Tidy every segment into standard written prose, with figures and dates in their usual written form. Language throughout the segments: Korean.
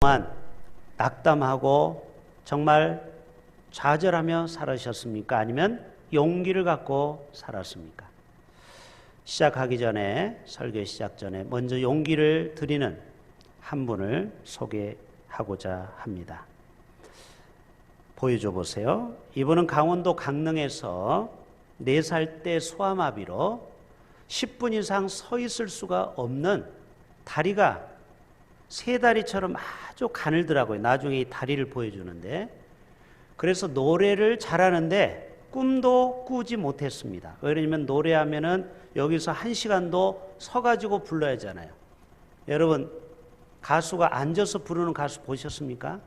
동안 낙담하고 정말 좌절하며 살아셨습니까? 아니면 용기를 갖고 살았습니까? 시작하기 전에, 설교 시작 전에 먼저 용기를 드리는 한 분을 소개하고자 합니다. 보여줘 보세요. 이분은 강원도 강릉에서 4살 때 소아마비로 10분 이상 서 있을 수가 없는, 다리가 세 다리처럼 아주 가늘더라고요. 나중에 이 다리를 보여주는데, 그래서 노래를 잘하는데 꿈도 꾸지 못했습니다. 왜냐면 노래하면은 여기서 1시간도 서가지고 불러야 하잖아요. 여러분, 가수가 앉아서 부르는 가수 보셨습니까?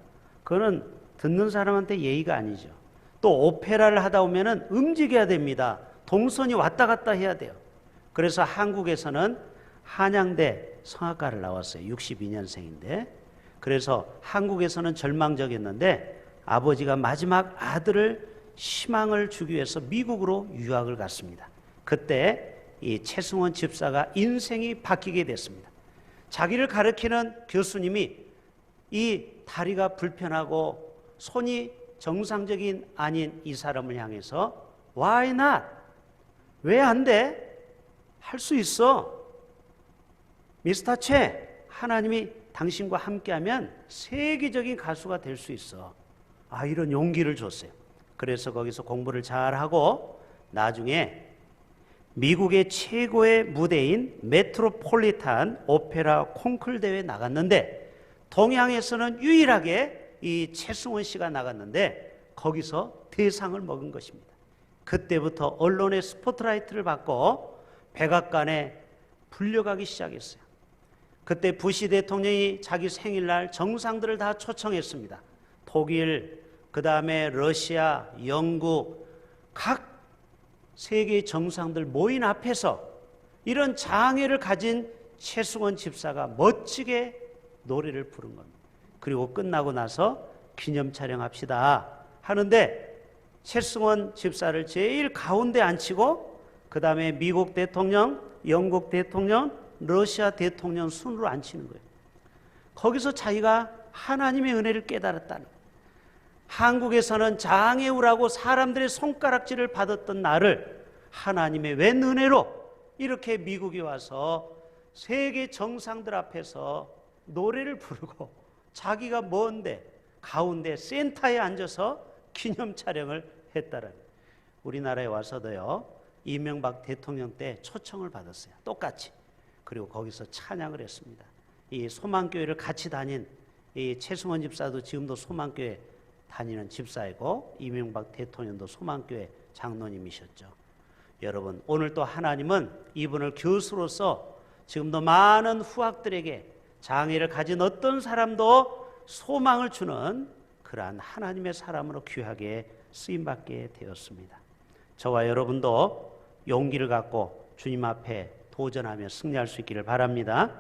그거는 듣는 사람한테 예의가 아니죠. 또 오페라를 하다 보면은 움직여야 됩니다. 동선이 왔다 갔다 해야 돼요. 그래서 한국에서는 한양대 성악가를 나왔어요. 62년생인데. 그래서 한국에서는 절망적이었는데 아버지가 마지막 아들을 희망을 주기 위해서 미국으로 유학을 갔습니다. 그때 이 최승원 집사가 인생이 바뀌게 됐습니다. 자기를 가르치는 교수님이 이 다리가 불편하고 손이 정상적인 아닌 이 사람을 향해서 Why not? 왜 안 돼? 할 수 있어. 미스터 최, 하나님이 당신과 함께하면 세계적인 가수가 될 수 있어. 이런 용기를 줬어요. 그래서 거기서 공부를 잘하고 나중에 미국의 최고의 무대인 메트로폴리탄 오페라 콩쿨 대회에 나갔는데, 동양에서는 유일하게 이 최승원 씨가 나갔는데 거기서 대상을 먹은 것입니다. 그때부터 언론의 스포트라이트를 받고 백악관에 불려가기 시작했어요. 그때 부시 대통령이 자기 생일날 정상들을 다 초청했습니다. 독일, 그 다음에 러시아, 영국, 각 세계의 정상들 모인 앞에서 이런 장애를 가진 최승원 집사가 멋지게 노래를 부른 겁니다. 그리고 끝나고 나서 기념 촬영합시다 하는데 최승원 집사를 제일 가운데 앉히고 그 다음에 미국 대통령, 영국 대통령, 러시아 대통령 순으로 앉히는 거예요. 거기서 자기가 하나님의 은혜를 깨달았다는 거예요. 한국에서는 장애우라고 사람들의 손가락질을 받았던 나를 하나님의 웬 은혜로 이렇게 미국에 와서 세계 정상들 앞에서 노래를 부르고 자기가 먼데 가운데 센터에 앉아서 기념 촬영을 했다는, 우리나라에 와서도요 이명박 대통령 때 초청을 받았어요. 똑같이. 그리고 거기서 찬양을 했습니다. 이 소망교회를 같이 다닌 이 최승원 집사도 지금도 소망교회 다니는 집사이고 이명박 대통령도 소망교회 장로님이셨죠. 여러분, 오늘 또 하나님은 이분을 교수로서 지금도 많은 후학들에게 장애를 가진 어떤 사람도 소망을 주는 그러한 하나님의 사람으로 귀하게 쓰임받게 되었습니다. 저와 여러분도 용기를 갖고 주님 앞에 도전하며 승리할 수 있기를 바랍니다.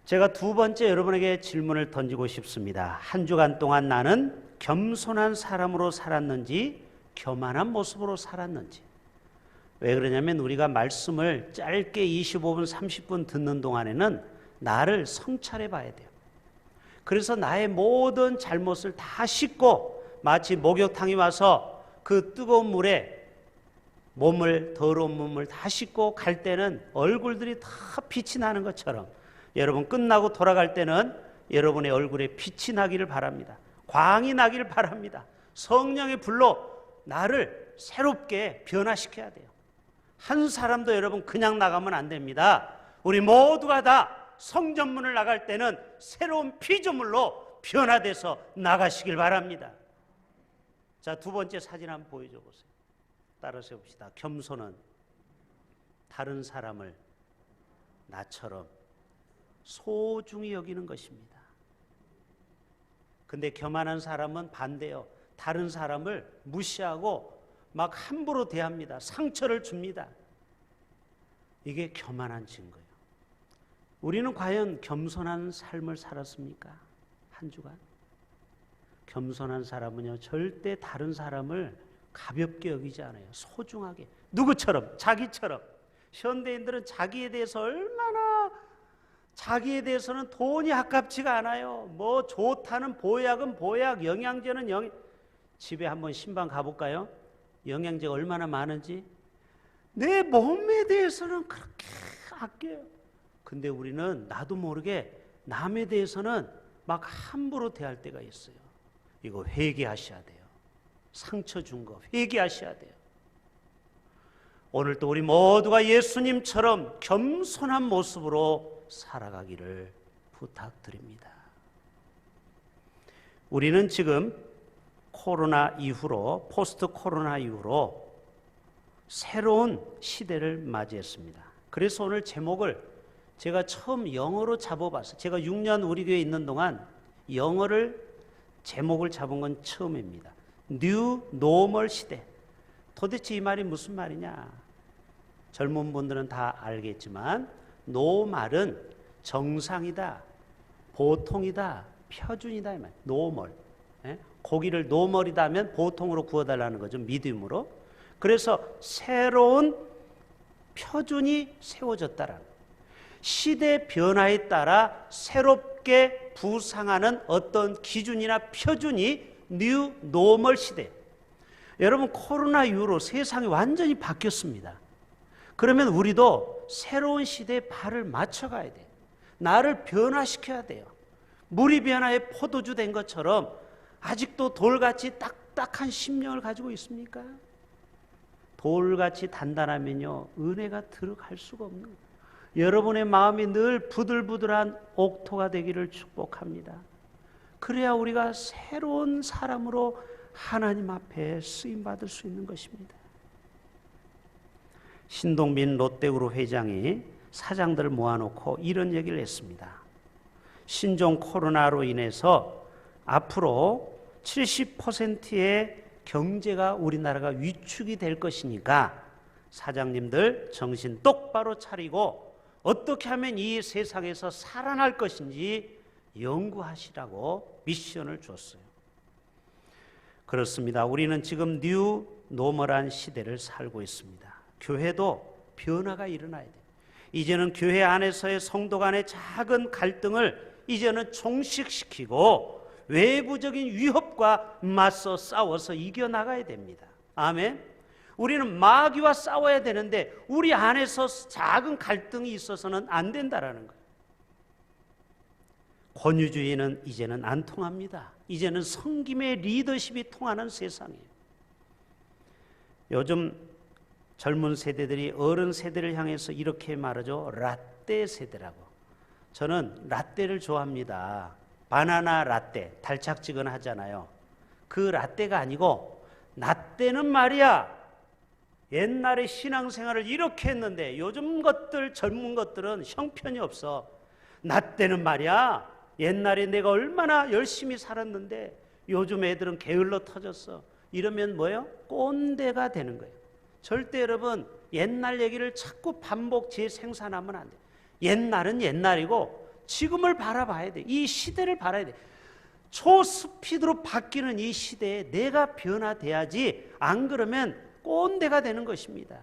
제가 두 번째 여러분에게 질문을 던지고 싶습니다. 한 주간 동안 나는 겸손한 사람으로 살았는지 교만한 모습으로 살았는지. 왜 그러냐면 우리가 말씀을 짧게 25분 30분 듣는 동안에는 나를 성찰해 봐야 돼요. 그래서 나의 모든 잘못을 다 씻고 마치 목욕탕에 와서 그 뜨거운 물에 더러운 몸을 다 씻고 갈 때는 얼굴들이 다 빛이 나는 것처럼, 여러분 끝나고 돌아갈 때는 여러분의 얼굴에 빛이 나기를 바랍니다. 광이 나기를 바랍니다. 성령의 불로 나를 새롭게 변화시켜야 돼요. 한 사람도 여러분 그냥 나가면 안 됩니다. 우리 모두가 다 성전문을 나갈 때는 새로운 피조물로 변화돼서 나가시길 바랍니다. 자, 두 번째 사진 한번 보여줘 보세요. 따라서 봅시다. 겸손은 다른 사람을 나처럼 소중히 여기는 것입니다. 근데 교만한 사람은 반대요. 다른 사람을 무시하고 막 함부로 대합니다. 상처를 줍니다. 이게 교만한 증거예요. 우리는 과연 겸손한 삶을 살았습니까? 한 주간? 겸손한 사람은요, 절대 다른 사람을 가볍게 여기지 않아요. 소중하게. 누구처럼? 자기처럼. 현대인들은 자기에 대해서 얼마나 자기에 대해서는 돈이 아깝지가 않아요. 뭐 좋다는 보약은 보약, 영양제는 집에 한번 신방 가볼까요? 영양제가 얼마나 많은지. 내 몸에 대해서는 그렇게 아껴요. 근데 우리는 나도 모르게 남에 대해서는 막 함부로 대할 때가 있어요. 이거 회개하셔야 돼요. 상처 준 거 회개하셔야 돼요. 오늘도 우리 모두가 예수님처럼 겸손한 모습으로 살아가기를 부탁드립니다. 우리는 지금 코로나 이후로, 포스트 코로나 이후로 새로운 시대를 맞이했습니다. 그래서 오늘 제목을 제가 처음 영어로 잡아봤어요. 제가 6년 우리 교회에 있는 동안 영어를 제목을 잡은 건 처음입니다. New Normal 시대. 도대체 이 말이 무슨 말이냐? 젊은 분들은 다 알겠지만 노말은 정상이다, 보통이다, 표준이다 이 말. 노멀. 고기를 노멀이다 하면 보통으로 구워달라는 거죠. 미디움으로. 그래서 새로운 표준이 세워졌다라는 거예요. 시대 변화에 따라 새롭게 부상하는 어떤 기준이나 표준이 뉴 노멀 시대. 여러분 코로나 이후로 세상이 완전히 바뀌었습니다. 그러면 우리도 새로운 시대에 발을 맞춰가야 돼요. 나를 변화시켜야 돼요. 물이 변화해 포도주 된 것처럼 아직도 돌같이 딱딱한 심령을 가지고 있습니까? 돌같이 단단하면요 은혜가 들어갈 수가 없는 거예요. 여러분의 마음이 늘 부들부들한 옥토가 되기를 축복합니다. 그래야 우리가 새로운 사람으로 하나님 앞에 쓰임받을 수 있는 것입니다. 신동빈 롯데그룹 회장이 사장들을 모아놓고 이런 얘기를 했습니다. 신종 코로나로 인해서 앞으로 70%의 경제가 우리나라가 위축이 될 것이니까 사장님들 정신 똑바로 차리고 어떻게 하면 이 세상에서 살아날 것인지 연구하시라고 미션을 줬어요. 그렇습니다. 우리는 지금 뉴 노멀한 시대를 살고 있습니다. 교회도 변화가 일어나야 돼요. 이제는 교회 안에서의 성도 간의 작은 갈등을 이제는 종식시키고 외부적인 위협과 맞서 싸워서 이겨나가야 됩니다. 아멘. 우리는 마귀와 싸워야 되는데 우리 안에서 작은 갈등이 있어서는 안 된다라는 거예요. 권위주의는 이제는 안 통합니다. 이제는 성김의 리더십이 통하는 세상이에요. 요즘 젊은 세대들이 어른 세대를 향해서 이렇게 말하죠. 라떼 세대라고. 저는 라떼를 좋아합니다. 바나나 라떼, 달짝지근하잖아요. 그 라떼가 아니고 라떼는 말이야. 옛날에 신앙생활을 이렇게 했는데 요즘 것들 젊은 것들은 형편이 없어. 라떼는 말이야. 옛날에 내가 얼마나 열심히 살았는데 요즘 애들은 게을러 터졌어. 이러면 뭐예요? 꼰대가 되는 거예요. 절대 여러분 옛날 얘기를 자꾸 반복 재생산하면 안 돼요. 옛날은 옛날이고 지금을 바라봐야 돼. 이 시대를 바라야 돼. 초스피드로 바뀌는 이 시대에 내가 변화돼야지 안 그러면 꼰대가 되는 것입니다.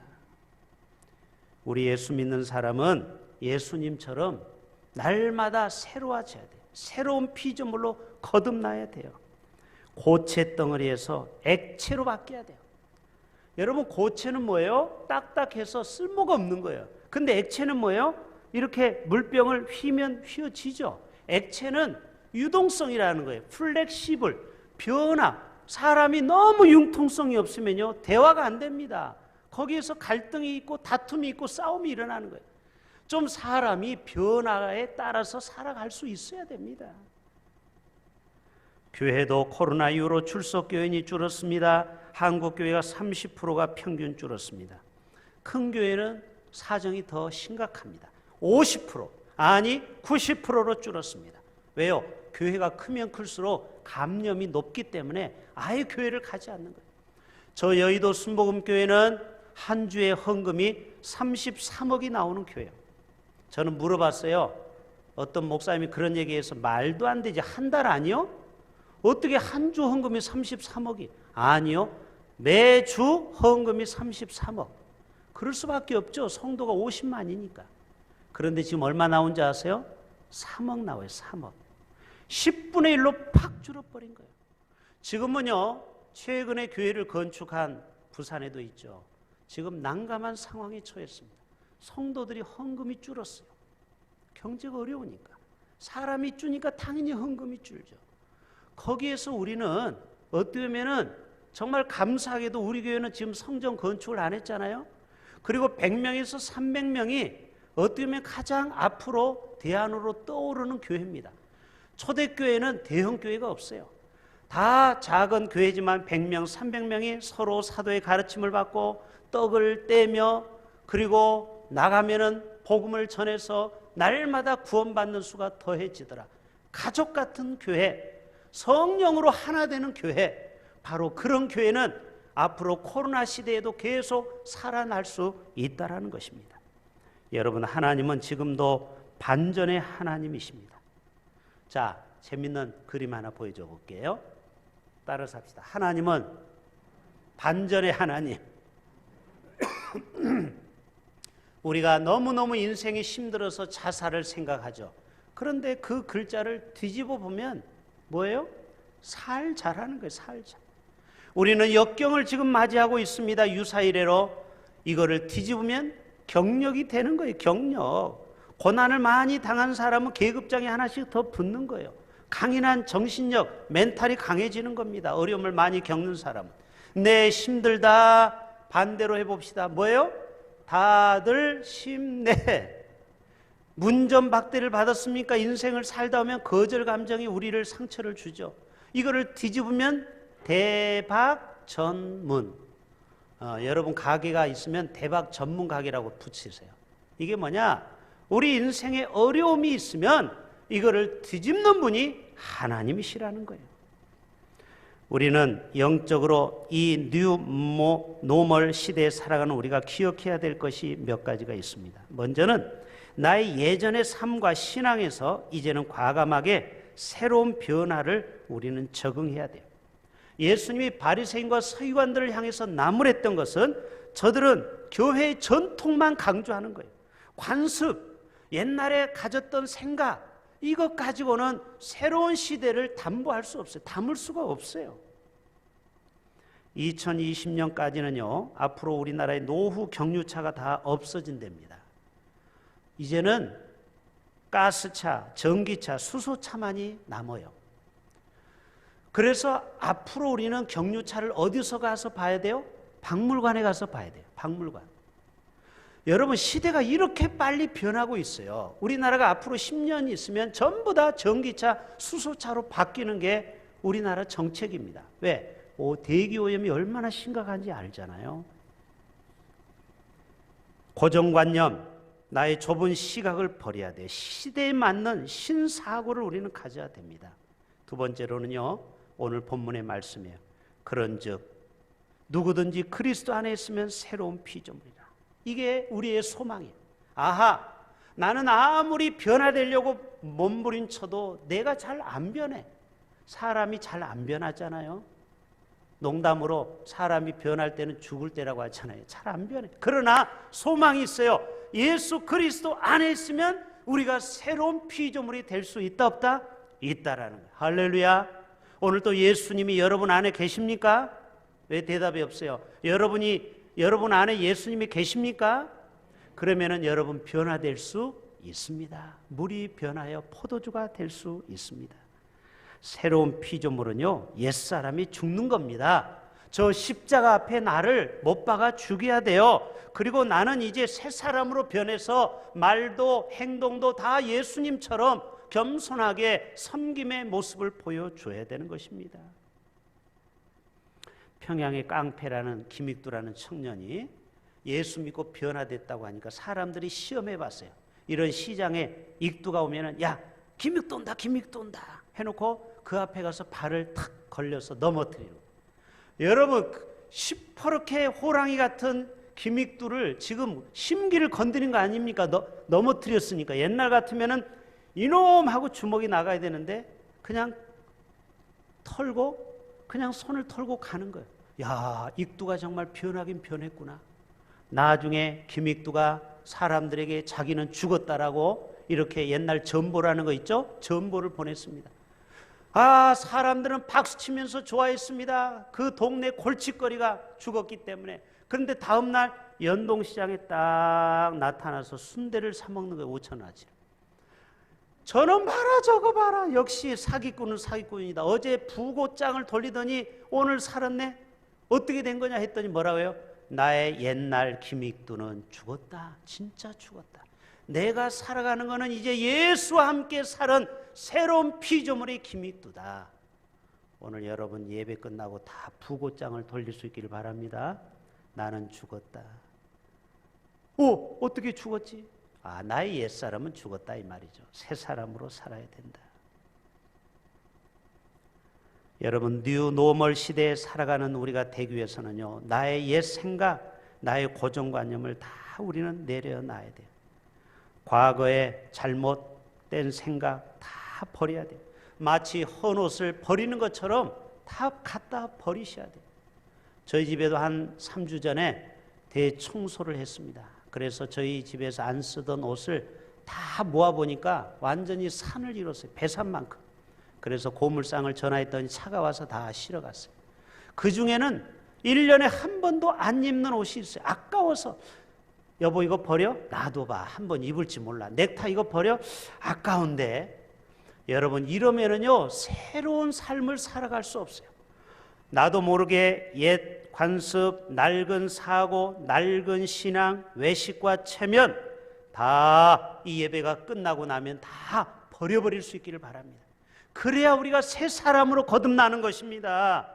우리 예수 믿는 사람은 예수님처럼 날마다 새로워져야 돼요. 새로운 피조물로 거듭나야 돼요. 고체 덩어리에서 액체로 바뀌어야 돼요. 여러분 고체는 뭐예요? 딱딱해서 쓸모가 없는 거예요. 근데 액체는 뭐예요? 이렇게 물병을 휘면 휘어지죠. 액체는 유동성이라는 거예요. 플렉시블, 변화. 사람이 너무 융통성이 없으면요 대화가 안 됩니다. 거기에서 갈등이 있고 다툼이 있고 싸움이 일어나는 거예요. 좀 사람이 변화에 따라서 살아갈 수 있어야 됩니다. 교회도 코로나 이후로 출석 교인이 줄었습니다. 한국 교회가 30%가 평균 줄었습니다. 큰 교회는 사정이 더 심각합니다. 50% 아니 90%로 줄었습니다. 왜요? 교회가 크면 클수록 감염이 높기 때문에 아예 교회를 가지 않는 거예요. 저 여의도 순복음교회는 한 주에 헌금이 33억이 나오는 교회예요. 저는 물어봤어요. 어떤 목사님이 그런 얘기해서 말도 안 되지. 한 달 아니요? 어떻게 한 주 헌금이 33억이? 아니요. 매주 헌금이 33억. 그럴 수밖에 없죠. 성도가 50만이니까. 그런데 지금 얼마 나온지 아세요? 3억 나와요. 3억. 10분의 1로 팍 줄어버린 거예요. 지금은요, 최근에 교회를 건축한 부산에도 있죠. 지금 난감한 상황에 처했습니다. 성도들이 헌금이 줄었어요. 경제가 어려우니까. 사람이 주니까 당연히 헌금이 줄죠. 거기에서 우리는 어떻게 보면은 정말 감사하게도 우리 교회는 지금 성전 건축을 안 했잖아요. 그리고 100명에서 300명이 어떻게 보면 가장 앞으로 대안으로 떠오르는 교회입니다. 초대교회는 대형 교회가 없어요. 다 작은 교회지만 100명, 300명이 서로 사도의 가르침을 받고 떡을 떼며 그리고 나가면은 복음을 전해서 날마다 구원받는 수가 더해지더라. 가족 같은 교회, 성령으로 하나 되는 교회, 바로 그런 교회는 앞으로 코로나 시대에도 계속 살아날 수 있다라는 것입니다. 여러분, 하나님은 지금도 반전의 하나님이십니다. 자, 재밌는 그림 하나 보여줘 볼게요. 따라서 합시다. 하나님은 반전의 하나님. 우리가 너무너무 인생이 힘들어서 자살을 생각하죠. 그런데 그 글자를 뒤집어 보면 뭐예요? 살자라는 거예요. 살자. 우리는 역경을 지금 맞이하고 있습니다. 유사이래로. 이거를 뒤집으면 경력이 되는 거예요. 경력. 고난을 많이 당한 사람은 계급장이 하나씩 더 붙는 거예요. 강인한 정신력, 멘탈이 강해지는 겁니다. 어려움을 많이 겪는 사람은. 네, 힘들다. 반대로 해봅시다. 뭐예요? 다들 힘내. 문전박대를 받았습니까? 인생을 살다 오면 거절 감정이 우리를 상처를 주죠. 이거를 뒤집으면 대박전문. 여러분 가게가 있으면 대박 전문 가게라고 붙이세요. 이게 뭐냐? 우리 인생에 어려움이 있으면 이거를 뒤집는 분이 하나님이시라는 거예요. 우리는 영적으로 이 뉴 노멀 시대에 살아가는 우리가 기억해야 될 것이 몇 가지가 있습니다. 먼저는 나의 예전의 삶과 신앙에서 이제는 과감하게 새로운 변화를 우리는 적응해야 돼요. 예수님이 바리새인과 서기관들을 향해서 나무랬던 것은 저들은 교회의 전통만 강조하는 거예요. 관습, 옛날에 가졌던 생각, 이것 가지고는 새로운 시대를 담보할 수 없어요. 담을 수가 없어요. 2020년까지는요, 앞으로 우리나라의 노후 경유차가 다 없어진답니다. 이제는 가스차, 전기차, 수소차만이 남아요. 그래서 앞으로 우리는 경유차를 어디서 가서 봐야 돼요? 박물관에 가서 봐야 돼요. 박물관. 여러분, 시대가 이렇게 빨리 변하고 있어요. 우리나라가 앞으로 10년 있으면 전부 다 전기차, 수소차로 바뀌는 게 우리나라 정책입니다. 왜? 대기오염이 얼마나 심각한지 알잖아요. 고정관념, 나의 좁은 시각을 버려야 돼. 시대에 맞는 신사고를 우리는 가져야 됩니다. 두 번째로는요, 오늘 본문의 말씀이에요. 그런즉 누구든지 그리스도 안에 있으면 새로운 피조물이라. 이게 우리의 소망이에요. 아하, 나는 아무리 변화되려고 몸부림쳐도 내가 잘 안 변해. 사람이 잘 안 변하잖아요. 농담으로 사람이 변할 때는 죽을 때라고 하잖아요. 잘 안 변해. 그러나 소망이 있어요. 예수 그리스도 안에 있으면 우리가 새로운 피조물이 될 수 있다 없다? 있다라는 거예요. 할렐루야. 오늘 또 예수님이 여러분 안에 계십니까? 왜 대답이 없어요? 여러분 안에 예수님이 계십니까? 그러면은 여러분 변화될 수 있습니다. 물이 변하여 포도주가 될 수 있습니다. 새로운 피조물은요, 옛사람이 죽는 겁니다. 저 십자가 앞에 나를 못 박아 죽여야 돼요. 그리고 나는 이제 새 사람으로 변해서 말도 행동도 다 예수님처럼 겸손하게 섬김의 모습을 보여줘야 되는 것입니다. 평양의 깡패라는 김익두라는 청년이 예수 믿고 변화됐다고 하니까 사람들이 시험해 봤어요. 이런 시장에 익두가 오면은, 야, 김익두 온다, 김익두 온다 해놓고 그 앞에 가서 발을 탁 걸려서 넘어뜨리는 거예요. 여러분, 시퍼렇게 호랑이 같은 김익두를 지금 심기를 건드린 거 아닙니까? 넘어뜨렸으니까. 옛날 같으면은 이놈 하고 주먹이 나가야 되는데 그냥 털고 그냥 손을 털고 가는 거예요. 야, 익두가 정말 변하긴 변했구나. 나중에 김익두가 사람들에게 자기는 죽었다라고 이렇게 옛날 전보라는 거 있죠? 전보를 보냈습니다. 아, 사람들은 박수치면서 좋아했습니다. 그 동네 골칫거리가 죽었기 때문에. 그런데 다음날 연동시장에 딱 나타나서 순대를 사 먹는 거예요. 5,000원어치. 저놈 봐라, 저거 봐라. 역시 사기꾼은 사기꾼이다. 어제 부고장을 돌리더니 오늘 살았네. 어떻게 된 거냐 했더니 뭐라고요? 나의 옛날 기믹두는 죽었다. 진짜 죽었다. 내가 살아가는 거는 이제 예수와 함께 살은 새로운 피조물의 기믹두다. 오늘 여러분 예배 끝나고 다 부고장을 돌릴 수 있기를 바랍니다. 나는 죽었다. 오, 어떻게 죽었지? 아, 나의 옛사람은 죽었다 이 말이죠. 새 사람으로 살아야 된다. 여러분, 뉴 노멀 시대에 살아가는 우리가 되기 위해서는요, 나의 옛 생각, 나의 고정관념을 다 우리는 내려놔야 돼요. 과거의 잘못된 생각 다 버려야 돼요. 마치 헌옷을 버리는 것처럼 다 갖다 버리셔야 돼요. 저희 집에도 한 3주 전에 대청소를 했습니다. 그래서 저희 집에서 안 쓰던 옷을 다 모아보니까 완전히 산을 이뤘어요. 배산만큼. 그래서 고물상을 전화했더니 차가 와서 다 실어갔어요. 그 중에는 1년에 한 번도 안 입는 옷이 있어요. 아까워서. 여보 이거 버려? 놔둬봐. 한 번 입을지 몰라. 넥타이 이거 버려? 아까운데. 여러분 이러면은요 새로운 삶을 살아갈 수 없어요. 나도 모르게 옛 관습, 낡은 사고, 낡은 신앙, 외식과 체면 다 이 예배가 끝나고 나면 다 버려버릴 수 있기를 바랍니다. 그래야 우리가 새 사람으로 거듭나는 것입니다.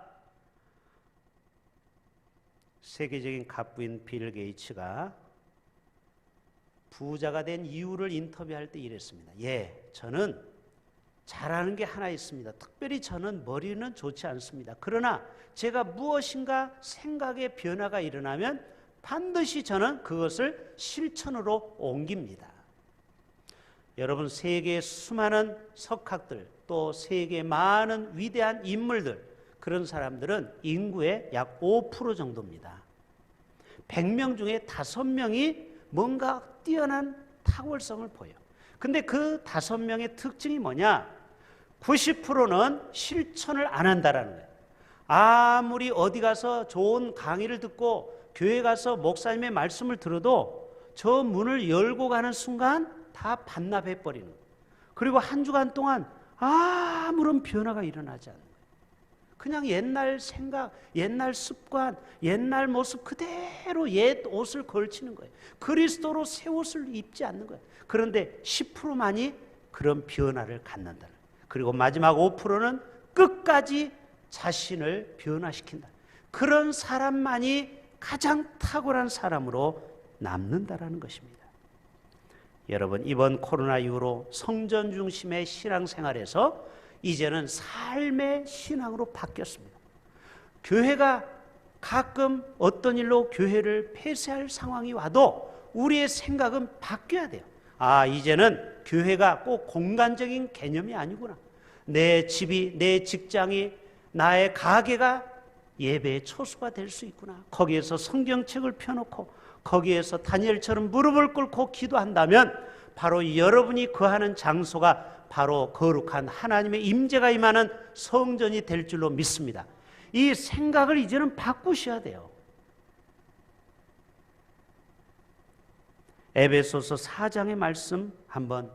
세계적인 갑부인 빌 게이츠가 부자가 된 이유를 인터뷰할 때 이랬습니다. 예, 저는 잘하는 게 하나 있습니다. 특별히 저는 머리는 좋지 않습니다. 그러나 제가 무엇인가 생각의 변화가 일어나면 반드시 저는 그것을 실천으로 옮깁니다. 여러분 세계의 수많은 석학들 또 세계의 많은 위대한 인물들 그런 사람들은 인구의 약 5% 정도입니다. 100명 중에 5명이 뭔가 뛰어난 탁월성을 보여요. 근데 그 5명의 특징이 뭐냐? 90%는 실천을 안 한다라는 거예요. 아무리 어디 가서 좋은 강의를 듣고 교회 가서 목사님의 말씀을 들어도 저 문을 열고 가는 순간 다 반납해버리는 거예요. 그리고 한 주간 동안 아무런 변화가 일어나지 않는 거예요. 그냥 옛날 생각, 옛날 습관, 옛날 모습 그대로 옛 옷을 걸치는 거예요. 그리스도로 새 옷을 입지 않는 거예요. 그런데 10%만이 그런 변화를 갖는다는 거예요. 그리고 마지막 5%는 끝까지 자신을 변화시킨다. 그런 사람만이 가장 탁월한 사람으로 남는다라는 것입니다. 여러분 이번 코로나 이후로 성전 중심의 신앙생활에서 이제는 삶의 신앙으로 바뀌었습니다. 교회가 가끔 어떤 일로 교회를 폐쇄할 상황이 와도 우리의 생각은 바뀌어야 돼요. 아, 이제는 교회가 꼭 공간적인 개념이 아니구나. 내 집이, 내 직장이, 나의 가게가 예배의 초소가 될 수 있구나. 거기에서 성경책을 펴놓고 거기에서 다니엘처럼 무릎을 꿇고 기도한다면 바로 여러분이 거하는 장소가 바로 거룩한 하나님의 임재가 임하는 성전이 될 줄로 믿습니다. 이 생각을 이제는 바꾸셔야 돼요. 에베소서 4장의 말씀 한번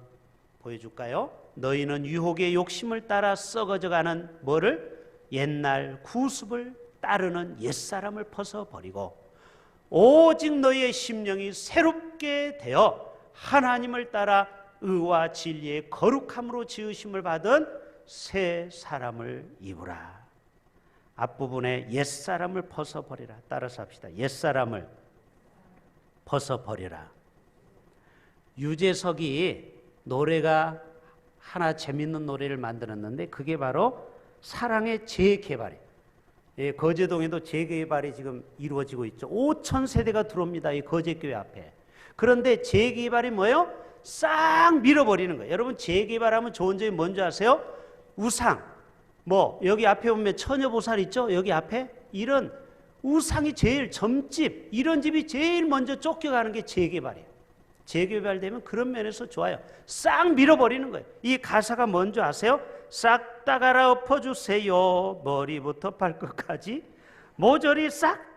보여줄까요? 너희는 유혹의 욕심을 따라 썩어져가는 뭐를? 옛날 구습을 따르는 옛사람을 벗어버리고 오직 너희의 심령이 새롭게 되어 하나님을 따라 의와 진리의 거룩함으로 지으심을 받은 새 사람을 입으라. 앞부분에 옛사람을 벗어버리라. 따라서 합시다. 옛사람을 벗어버리라. 유재석이 노래가 하나 재밌는 노래를 만들었는데 그게 바로 사랑의 재개발이에요. 예, 거제동에도 재개발이 지금 이루어지고 있죠. 5천 세대가 들어옵니다. 이 거제교회 앞에. 그런데 재개발이 뭐예요? 싹 밀어버리는 거예요. 여러분 재개발하면 좋은 점이 뭔지 아세요? 우상, 뭐 여기 앞에 보면 처녀보살 있죠? 여기 앞에 이런 우상이 제일 점집, 이런 집이 제일 먼저 쫓겨가는 게 재개발이에요. 재개발되면 그런 면에서 좋아요. 싹 밀어버리는 거예요. 이 가사가 뭔지 아세요? 싹 다 갈아엎어주세요. 머리부터 발끝까지 모조리 싹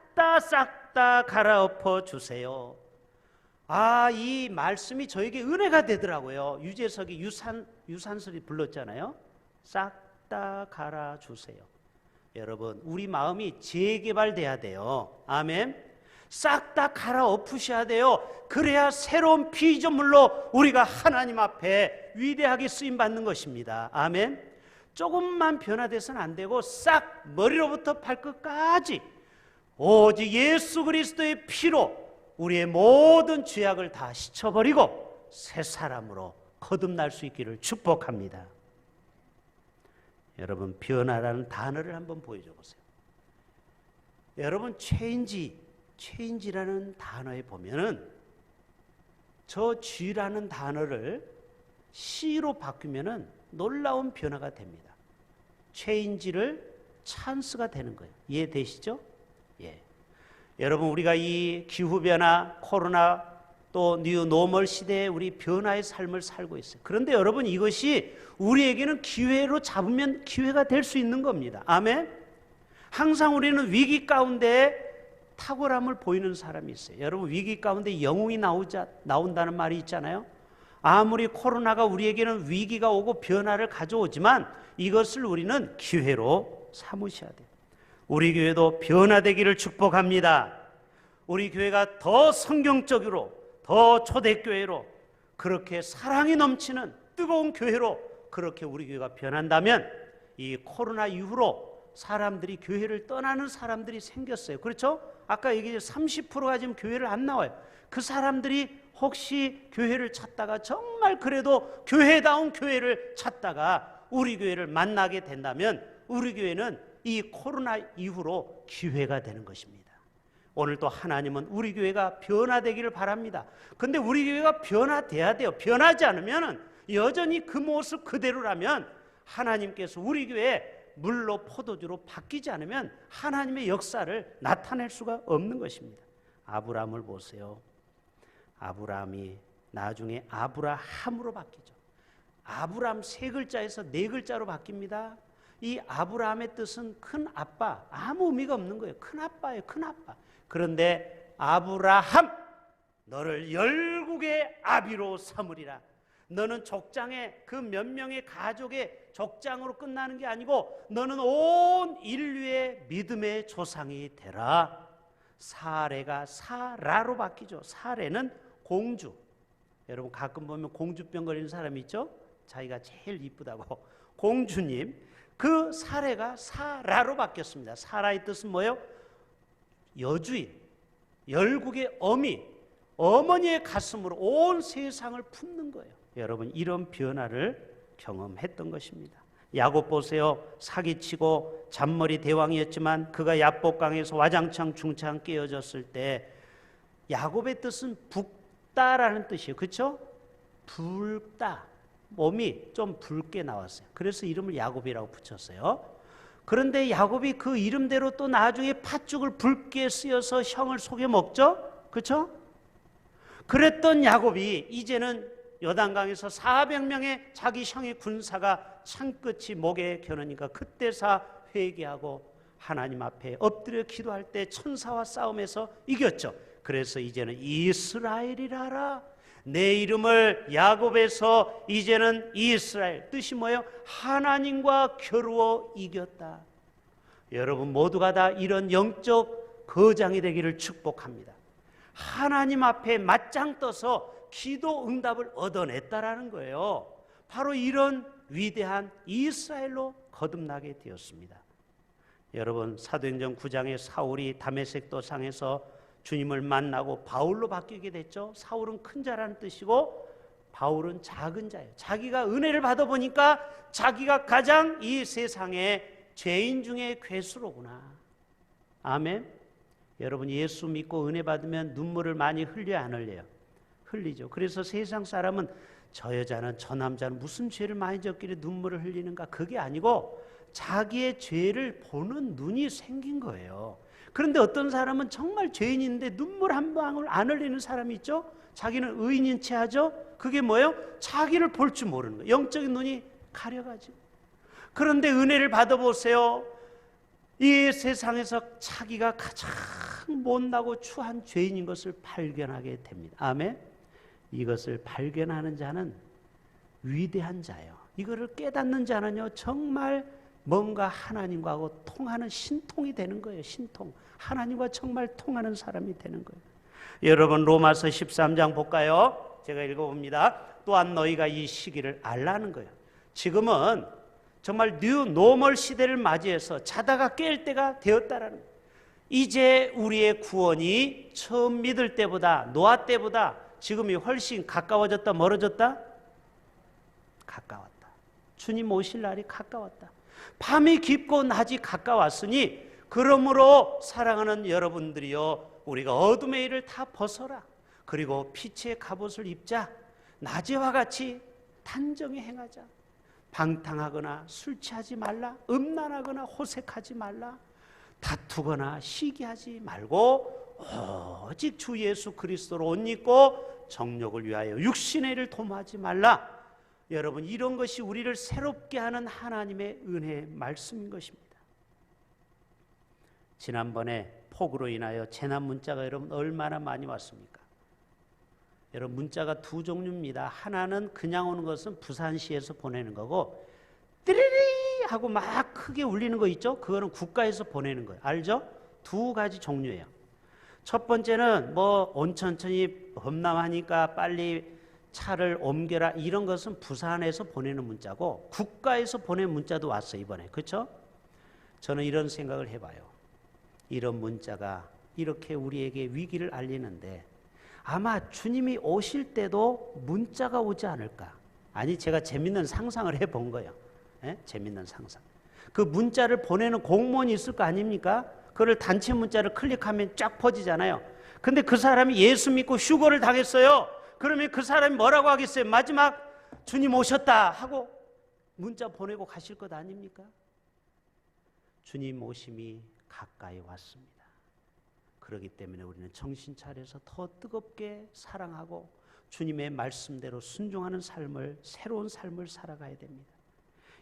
다 갈아엎어주세요. 이 말씀이 저에게 은혜가 되더라고요. 유재석이 유산슬이 불렀잖아요. 싹 다 갈아주세요. 여러분, 우리 마음이 재개발돼야 돼요. 아멘. 싹 다 갈아엎으셔야 돼요. 그래야 새로운 피조물로 우리가 하나님 앞에 위대하게 쓰임받는 것입니다. 아멘. 조금만 변화돼서는 안 되고 싹 머리로부터 발끝까지 오직 예수 그리스도의 피로 우리의 모든 죄악을 다 씻어버리고 새 사람으로 거듭날 수 있기를 축복합니다. 여러분, 변화라는 단어를 한번 보여줘 보세요. 여러분, 체인지라는 단어에 보면은 저 G라는 단어를 C로 바꾸면은 놀라운 변화가 됩니다. 체인지를 찬스가 되는 거예요. 이해되시죠? 예. 여러분, 우리가 이 기후변화, 코로나 또 뉴 노멀 시대에 우리 변화의 삶을 살고 있어요. 그런데 여러분, 이것이 우리에게는 기회로 잡으면 기회가 될 수 있는 겁니다. 아멘. 항상 우리는 위기 가운데 탁월함을 보이는 사람이 있어요. 여러분, 위기 가운데 영웅이 나온다는 말이 있잖아요. 아무리 코로나가 우리에게는 위기가 오고 변화를 가져오지만 이것을 우리는 기회로 삼으셔야 돼요. 우리 교회도 변화되기를 축복합니다. 우리 교회가 더 성경적으로, 더 초대교회로, 그렇게 사랑이 넘치는 뜨거운 교회로 그렇게 우리 교회가 변한다면 이 코로나 이후로 사람들이 교회를 떠나는 사람들이 생겼어요. 그렇죠? 아까 얘기했죠. 30%가 지금 교회를 안 나와요. 그 사람들이 혹시 교회를 찾다가 정말 그래도 교회다운 교회를 찾다가 우리 교회를 만나게 된다면 우리 교회는 이 코로나 이후로 기회가 되는 것입니다. 오늘 또 하나님은 우리 교회가 변화되기를 바랍니다. 근데 우리 교회가 변화돼야 돼요. 변하지 않으면 여전히 그 모습 그대로라면 하나님께서 우리 교회에 물로 포도주로 바뀌지 않으면 하나님의 역사를 나타낼 수가 없는 것입니다. 아브라함을 보세요. 아브라함이 나중에 아브라함으로 바뀌죠. 아브라함 3글자에서 4글자로 바뀝니다. 이 아브라함의 뜻은 큰 아빠, 아무 의미가 없는 거예요. 큰 아빠예요, 큰 아빠. 그런데 아브라함, 너를 열국의 아비로 삼으리라. 너는 족장의 그 몇 명의 가족의 족장으로 끝나는 게 아니고 너는 온 인류의 믿음의 조상이 되라. 사레가 사라로 바뀌죠. 사레는 공주. 여러분, 가끔 보면 공주병 걸리는 사람이 있죠? 자기가 제일 이쁘다고. 공주님, 그 사레가 사라로 바뀌었습니다. 사라의 뜻은 뭐예요? 여주인, 열국의 어미, 어머니의 가슴으로 온 세상을 품는 거예요. 여러분, 이런 변화를 경험했던 것입니다. 야곱 보세요. 사기치고 잔머리 대왕이었지만 그가 야복강에서 와장창 중창 깨어졌을 때 야곱의 뜻은 붓다라는 뜻이에요. 그렇죠? 붉다. 몸이 좀 붉게 나왔어요. 그래서 이름을 야곱이라고 붙였어요. 그런데 야곱이 그 이름대로 또 나중에 팥죽을 붉게 쓰여서 형을 속여 먹죠? 그렇죠? 그랬던 야곱이 이제는 요단강에서 400명의 자기 형의 군사가 창끝이 목에 겨누니까 그때사 회개하고 하나님 앞에 엎드려 기도할 때 천사와 싸움에서 이겼죠. 그래서 이제는 이스라엘이라라. 내 이름을 야곱에서 이제는 이스라엘. 뜻이 뭐예요? 하나님과 겨루어 이겼다. 여러분 모두가 다 이런 영적 거장이 되기를 축복합니다. 하나님 앞에 맞짱 떠서 기도 응답을 얻어냈다라는 거예요. 바로 이런 위대한 이스라엘로 거듭나게 되었습니다. 여러분, 사도행전 9장에 사울이 다메섹 도상에서 주님을 만나고 바울로 바뀌게 됐죠. 사울은 큰 자라는 뜻이고 바울은 작은 자예요. 자기가 은혜를 받아보니까 자기가 가장 이 세상에 죄인 중에 괴수로구나. 아멘. 여러분, 예수 믿고 은혜 받으면 눈물을 많이 흘려야 안 흘려요? 흘리죠. 그래서 세상 사람은 저 여자는 저 남자는 무슨 죄를 많이 졌길래 눈물을 흘리는가? 그게 아니고 자기의 죄를 보는 눈이 생긴 거예요. 그런데 어떤 사람은 정말 죄인인데 눈물 한 방울 안 흘리는 사람이 있죠? 자기는 의인인 채 하죠. 그게 뭐예요? 자기를 볼 줄 모르는 거예요. 영적인 눈이 가려가지고. 그런데 은혜를 받아보세요. 이 세상에서 자기가 가장 못나고 추한 죄인인 것을 발견하게 됩니다. 아멘. 이것을 발견하는 자는 위대한 자예요. 이거를 깨닫는 자는요, 정말 뭔가 하나님과하고 통하는 신통이 되는 거예요. 신통. 하나님과 정말 통하는 사람이 되는 거예요. 여러분, 로마서 13장 볼까요? 제가 읽어봅니다. 또한 너희가 이 시기를 알라는 거예요. 지금은 정말 뉴 노멀 시대를 맞이해서 자다가 깰 때가 되었다라는 거예요. 이제 우리의 구원이 처음 믿을 때보다, 노아 때보다 지금이 훨씬 가까워졌다, 멀어졌다? 가까웠다. 주님 오실 날이 가까웠다. 밤이 깊고 낮이 가까웠으니 그러므로 사랑하는 여러분들이여, 우리가 어둠의 일을 다 벗어라. 그리고 빛의 갑옷을 입자. 낮에와 같이 단정히 행하자. 방탕하거나 술 취하지 말라. 음란하거나 호색하지 말라. 다투거나 시기하지 말고 오직 주 예수 그리스도로 옷 입고 정욕을 위하여 육신의 일을 도모하지 말라. 여러분, 이런 것이 우리를 새롭게 하는 하나님의 은혜의 말씀인 것입니다. 지난번에 폭우로 인하여 재난 문자가 여러분 얼마나 많이 왔습니까? 여러분, 문자가 두 종류입니다. 하나는 그냥 오는 것은 부산시에서 보내는 거고, 띠리리 하고 막 크게 울리는 거 있죠? 그거는 국가에서 보내는 거예요. 알죠? 두 가지 종류예요. 첫 번째는 뭐 온천천히 범람하니까 빨리 차를 옮겨라, 이런 것은 부산에서 보내는 문자고, 국가에서 보낸 문자도 왔어요, 이번에. 그렇죠? 저는 이런 생각을 해봐요. 이런 문자가 이렇게 우리에게 위기를 알리는데 아마 주님이 오실 때도 문자가 오지 않을까? 아니, 제가 재밌는 상상을 해본 거예요. 예? 재밌는 상상. 그 문자를 보내는 공무원이 있을 거 아닙니까? 그걸 단체 문자를 클릭하면 쫙 퍼지잖아요. 근데 그 사람이 예수 믿고 휴거를 당했어요. 그러면 그 사람이 뭐라고 하겠어요? 마지막 주님 오셨다 하고 문자 보내고 가실 것 아닙니까? 주님 오심이 가까이 왔습니다. 그렇기 때문에 우리는 정신 차려서 더 뜨겁게 사랑하고 주님의 말씀대로 순종하는 삶을, 새로운 삶을 살아가야 됩니다.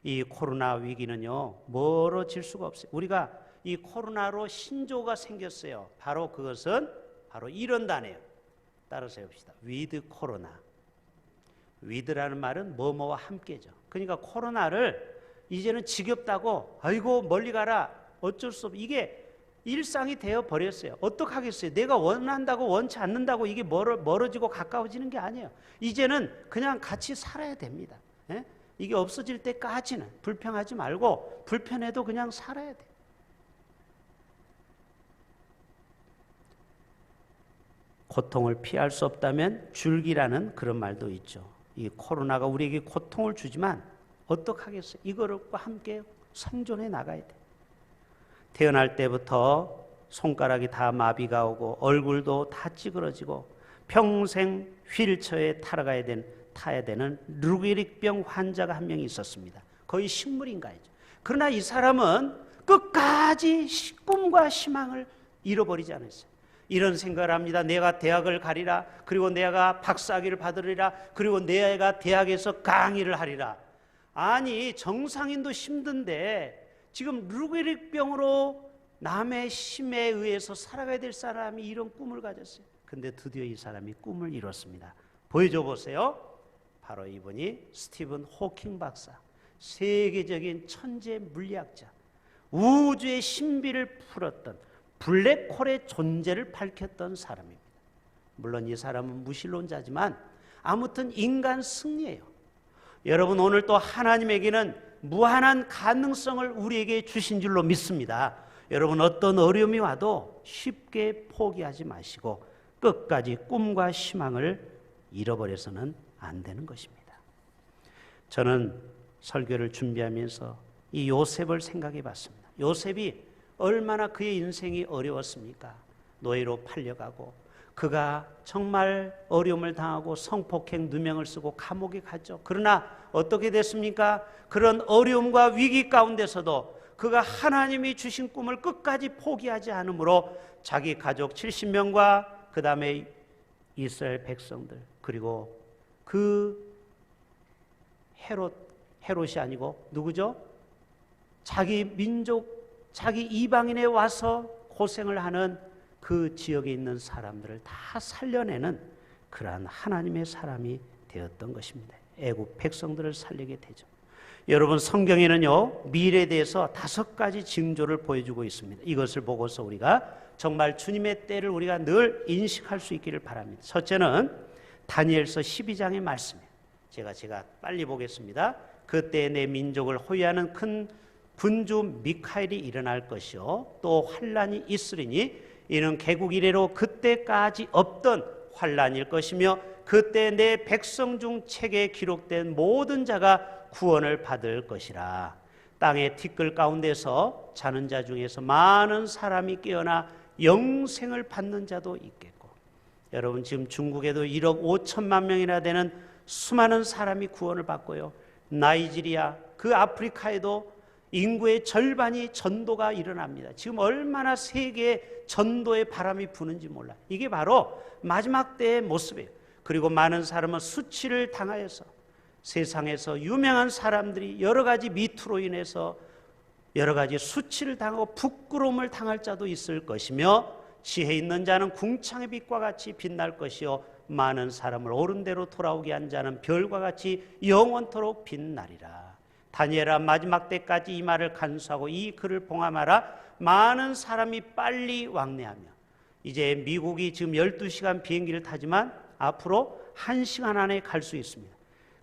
이 코로나 위기는요, 멀어질 수가 없어요. 우리가 이 코로나로 신조어가 생겼어요. 바로 그것은 바로 이런 단어예요. 따라서 해봅시다. 위드 코로나. 위드라는 말은 뭐뭐와 함께죠. 그러니까 코로나를 이제는 지겹다고, 아이고 멀리 가라, 어쩔 수 없어, 이게 일상이 되어 버렸어요. 어떡하겠어요? 내가 원한다고 원치 않는다고 이게 멀어지고 가까워지는 게 아니에요. 이제는 그냥 같이 살아야 됩니다. 예? 이게 없어질 때까지는 불평하지 말고, 불편해도 그냥 살아야 돼요. 고통을 피할 수 없다면 줄기라는 그런 말도 있죠. 이 코로나가 우리에게 고통을 주지만 어떡하겠어요? 이거과 함께 생존해 나가야 돼요. 태어날 때부터 손가락이 다 마비가 오고 얼굴도 다 찌그러지고 평생 휠체어에 타야 되는 루게릭병 환자가 한 명이 있었습니다. 거의 식물인간이죠. 그러나 이 사람은 끝까지 꿈과 희망을 잃어버리지 않았어요. 이런 생각을 합니다. 내가 대학을 가리라. 그리고 내가 박사학위를 받으리라. 그리고 내가 대학에서 강의를 하리라. 아니, 정상인도 힘든데 지금 루게릭병으로 남의 힘에 의해서 살아가야 될 사람이 이런 꿈을 가졌어요. 근데 드디어 이 사람이 꿈을 이뤘습니다. 보여줘 보세요. 바로 이분이 스티븐 호킹 박사, 세계적인 천재 물리학자, 우주의 신비를 풀었던, 블랙홀의 존재를 밝혔던 사람입니다. 물론 이 사람은 무신론자지만 아무튼 인간 승리예요. 여러분, 오늘 또 하나님에게는 무한한 가능성을 우리에게 주신 줄로 믿습니다. 여러분, 어떤 어려움이 와도 쉽게 포기하지 마시고 끝까지 꿈과 희망을 잃어버려서는 안 되는 것입니다. 저는 설교를 준비하면서 이 요셉을 생각해 봤습니다. 요셉이 얼마나 그의 인생이 어려웠습니까? 노예로 팔려가고 그가 정말 어려움을 당하고 성폭행 누명을 쓰고 감옥에 갔죠. 그러나 어떻게 됐습니까? 그런 어려움과 위기 가운데서도 그가 하나님이 주신 꿈을 끝까지 포기하지 않으므로 자기 가족 70명과 그 다음에 이스라엘 백성들, 그리고 그 헤롯이 아니고 누구죠? 자기 민족, 자기 이방인에 와서 고생을 하는 그 지역에 있는 사람들을 다 살려내는 그러한 하나님의 사람이 되었던 것입니다. 애국 백성들을 살리게 되죠. 여러분, 성경에는요, 미래에 대해서 5가지 징조를 보여주고 있습니다. 이것을 보고서 우리가 정말 주님의 때를 우리가 늘 인식할 수 있기를 바랍니다. 첫째는 다니엘서 12장의 말씀이에요. 제가 빨리 보겠습니다. 그때 내 민족을 호위하는 큰 군주 미카엘이 일어날 것이요 또 환란이 있으리니 이는 개국 이래로 그때까지 없던 환란일 것이며 그때 내 백성 중 책에 기록된 모든 자가 구원을 받을 것이라. 땅의 티끌 가운데서 자는 자 중에서 많은 사람이 깨어나 영생을 받는 자도 있겠고, 여러분 지금 중국에도 1억 5천만 명이나 되는 수많은 사람이 구원을 받고요, 나이지리아, 그 아프리카에도 인구의 절반이 전도가 일어납니다. 지금 얼마나 세계에 전도의 바람이 부는지 몰라. 이게 바로 마지막 때의 모습이에요. 그리고 많은 사람은 수치를 당하여서 세상에서 유명한 사람들이 여러 가지 미투로 인해서 여러 가지 수치를 당하고 부끄러움을 당할 자도 있을 것이며, 지혜 있는 자는 궁창의 빛과 같이 빛날 것이요 많은 사람을 옳은 대로 돌아오게 한 자는 별과 같이 영원토록 빛나리라. 다니엘아, 마지막 때까지 이 말을 간수하고 이 글을 봉함하라. 많은 사람이 빨리 왕래하며, 이제 미국이 지금 12시간 비행기를 타지만 앞으로 1시간 안에 갈 수 있습니다.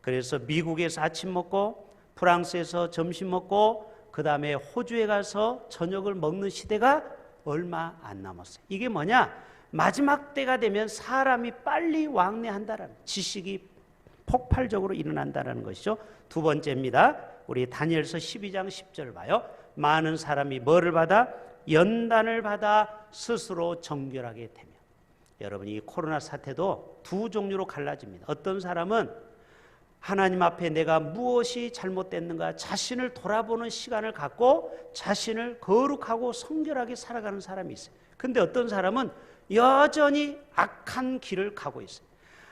그래서 미국에서 아침 먹고 프랑스에서 점심 먹고 그 다음에 호주에 가서 저녁을 먹는 시대가 얼마 안 남았어요. 이게 뭐냐? 마지막 때가 되면 사람이 빨리 왕래한다라는, 지식이 폭발적으로 일어난다는 것이죠. 두 번째입니다. 우리 다니엘서 12장 10절 봐요. 많은 사람이 뭐를 받아? 연단을 받아 스스로 정결하게 되며. 여러분, 이 코로나 사태도 두 종류로 갈라집니다. 어떤 사람은 하나님 앞에 내가 무엇이 잘못됐는가 자신을 돌아보는 시간을 갖고 자신을 거룩하고 성결하게 살아가는 사람이 있어요. 근데 어떤 사람은 여전히 악한 길을 가고 있어요.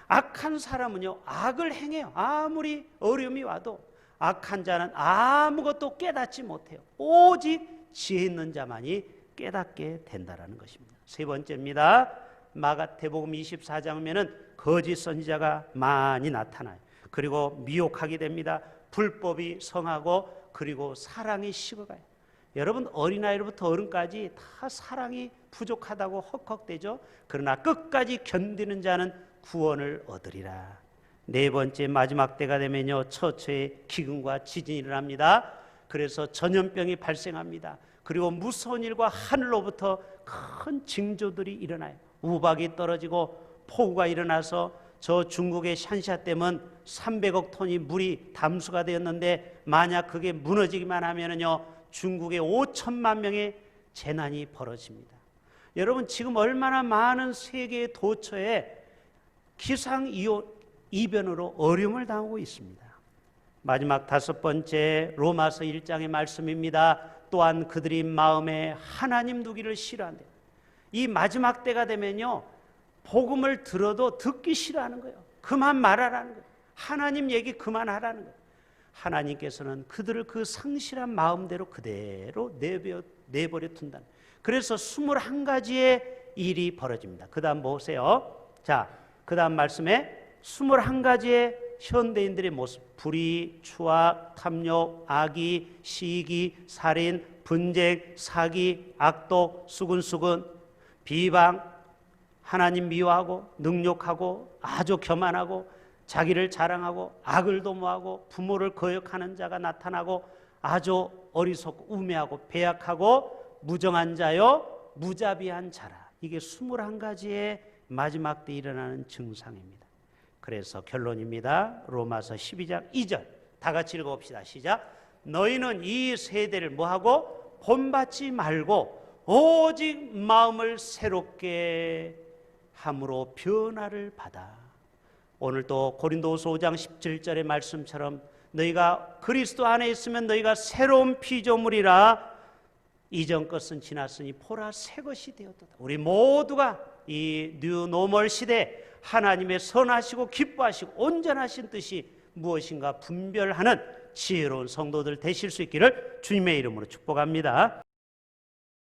악한 사람은요, 악을 행해요. 아무리 어려움이 와도 악한 자는 아무것도 깨닫지 못해요. 오직 지혜 있는 자만이 깨닫게 된다는 것입니다. 세 번째입니다. 마가복음 24장 보면은 거짓 선지자가 많이 나타나요. 그리고 미혹하게 됩니다. 불법이 성하고 그리고 사랑이 식어가요. 여러분, 어린아이로부터 어른까지 다 사랑이 부족하다고 헉헉대죠. 그러나 끝까지 견디는 자는 구원을 얻으리라. 네 번째, 마지막 때가 되면요, 처처에 기근과 지진이 일어납니다. 그래서 전염병이 발생합니다. 그리고 무서운 일과 하늘로부터 큰 징조들이 일어나요. 우박이 떨어지고 폭우가 일어나서 저 중국의 샨샤댐은 300억 톤이 물이 담수가 되었는데, 만약 그게 무너지기만 하면은요, 중국의 5천만 명의 재난이 벌어집니다. 여러분, 지금 얼마나 많은 세계의 도처에 기상이변으로 어려움을 당하고 있습니다. 마지막 다섯 번째, 로마서 1장의 말씀입니다. 또한 그들이 마음에 하나님 두기를 싫어한대요. 이 마지막 때가 되면요, 복음을 들어도 듣기 싫어하는 거예요. 그만 말하라는 거예요. 하나님 얘기 그만하라는 거예요. 하나님께서는 그들을 그 상실한 마음대로 그대로 내버려 둔다. 그래서 21가지의 일이 벌어집니다. 그 다음 보세요. 자, 그 다음 말씀에 21가지의 현대인들의 모습, 불의, 추악, 탐욕, 악의, 시기, 살인, 분쟁, 사기, 악독, 수근수근, 비방, 하나님 미워하고 능욕하고 아주 교만하고 자기를 자랑하고 악을 도모하고 부모를 거역하는 자가 나타나고 아주 어리석고 우매하고 배약하고 무정한 자요 무자비한 자라. 이게 21가지의 마지막 때 일어나는 증상입니다. 그래서 결론입니다. 로마서 12장 2절 다 같이 읽어봅시다. 시작. 너희는 이 세대를 뭐하고? 본받지 말고 오직 마음을 새롭게 함으로 변화를 받아. 오늘 또 고린도후서 5장 17절의 말씀처럼 너희가 그리스도 안에 있으면 너희가 새로운 피조물이라. 이전 것은 지났으니 보라 새 것이 되었도다. 우리 모두가 이 뉴 노멀 시대 하나님의 선하시고 기뻐하시고 온전하신 뜻이 무엇인가 분별하는 지혜로운 성도들 되실 수 있기를 주님의 이름으로 축복합니다.